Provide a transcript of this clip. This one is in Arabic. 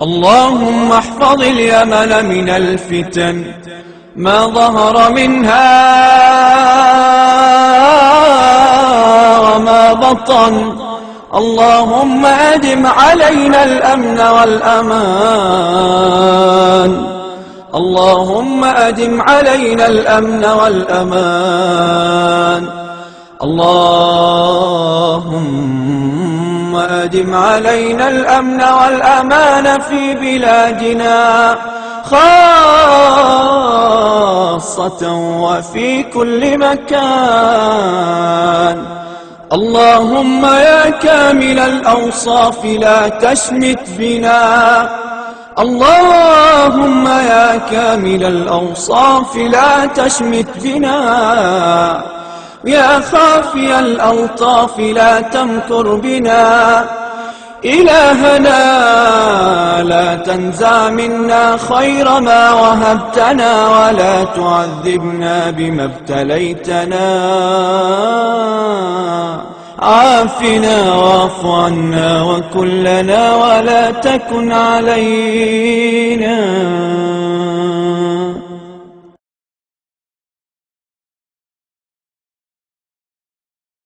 اللهم احفظ اليمن من الفتن ما ظهر منها وما بطن. اللهم أدم علينا الأمن والأمان. اللهم أدم علينا الأمن والأمان. اللهم أدم علينا الأمن والأمان في بلادنا خاصة وفي كل مكان. اللهم يا كامل الأوصاف لا تشمت بنا. اللهم يا كامل الأوصاف لا تشمت بنا. يا خافي الألطاف لا تمكر بنا. إلهنا لا تنزع منا خير ما وهبتنا ولا تعذبنا بما ابتليتنا. عافنا واعف عنا وكن لنا ولا تكن علينا.